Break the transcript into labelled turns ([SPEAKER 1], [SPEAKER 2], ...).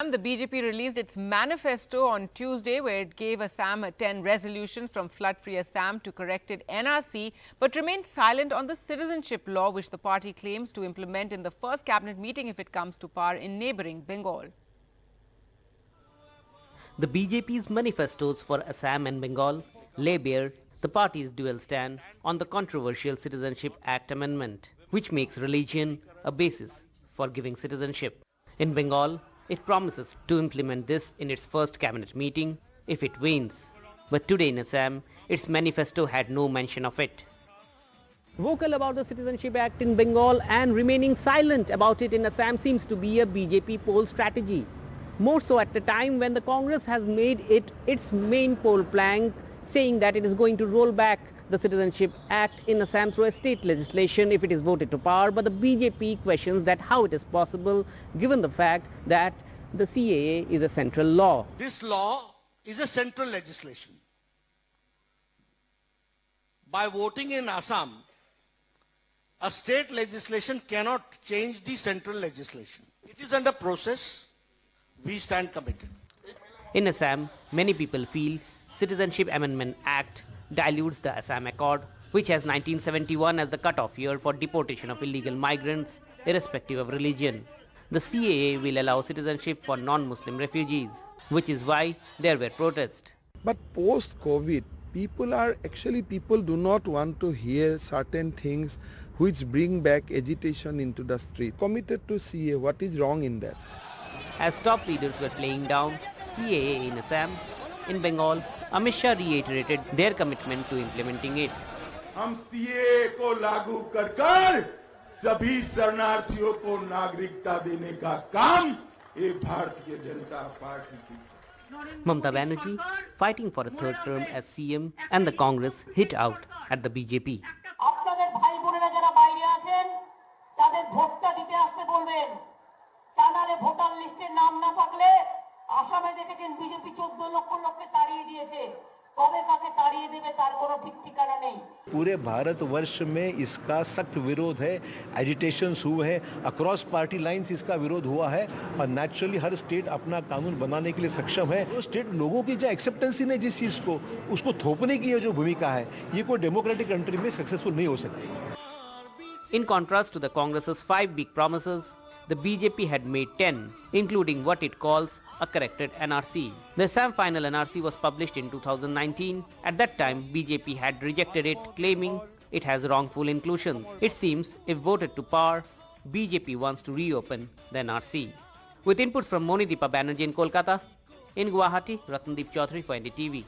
[SPEAKER 1] Assam, the BJP released its manifesto on Tuesday, where it gave Assam 10 resolutions from flood-free Assam to corrected NRC, but remained silent on the citizenship law, which the party claims to implement in the first cabinet meeting if it comes to power in neighbouring Bengal.
[SPEAKER 2] The BJP's manifestos for Assam and Bengal lay bare the party's dual stand on the controversial Citizenship Act amendment, which makes religion a basis for giving citizenship. In Bengal, it promises to implement this in its first cabinet meeting if it wins. But today in Assam, its manifesto had no mention of it. Vocal about the Citizenship Act in Bengal and remaining silent about it in Assam seems to be a BJP poll strategy. More so at the time when the Congress has made it its main poll plank, saying that it is going to roll back the Citizenship Act in Assam through a state legislation if it is voted to power. But the BJP questions that how it is possible given the fact that the CAA is a central law.
[SPEAKER 3] This law is a central legislation. By voting in Assam, a state legislation cannot change the central legislation. It is under process. We stand committed.
[SPEAKER 2] In Assam, many people feel Citizenship Amendment Act dilutes the Assam Accord, which has 1971 as the cutoff year for deportation of illegal migrants, irrespective of religion. The CAA will allow citizenship for non-Muslim refugees, which is why there were protests.
[SPEAKER 4] But post-COVID, people do not want to hear certain things which bring back agitation into the street. Committed to CAA, what is wrong in that?
[SPEAKER 2] As top leaders were playing down CAA in Assam, in Bengal, Amit Shah reiterated their commitment to implementing it.
[SPEAKER 5] हम CA को लागू कर सभी शरणार्थियों को नागरिकता देने का काम ये भारतीय जनता पार्टी की।
[SPEAKER 2] Mamata Banerjee, fighting for a third term as CM, and the Congress hit out at the BJP.
[SPEAKER 6] আপনাদের ভাই বোনেরা যারা বাইরে আছেন তাদের ভোটটা দিতে আসতে বলবেন। তা নালে ভোটার লিস্টে নাম না থাকলে আসামে দেখেছেন বিজেপি 14 লক্ষ লোককে তাড়িয়ে দিয়েছে। কবে কাকে তাড়িয়ে দেবে তার কোনো ঠিক ঠিকানা নেই।
[SPEAKER 7] पूरे भारतवर्ष में इसका सख्त विरोध है, एजिटेशंस हुए हैं, अक्रॉस पार्टी लाइंस इसका विरोध हुआ है और नेचुरली हर स्टेट अपना कानून बनाने के लिए सक्षम है। तो स्टेट लोगों की जो एक्सेप्टेंस ही नहीं जिस चीज़ को उसको थोपने की ये जो भूमिका है ये कोई डेमोक्रेटिक कंट्री में सक्सेसफुल नहीं हो सकती।
[SPEAKER 2] In contrast to the Congress's 5 big promises, the BJP had made 10, including what it calls a corrected NRC. The Assam final NRC was published in 2019. At that time, BJP had rejected it, claiming it has wrongful inclusions. It seems, if voted to power, BJP wants to reopen the NRC. With inputs from Monideepa Banerjee in Kolkata, in Guwahati, Ratndeep Chaudhary for NDTV.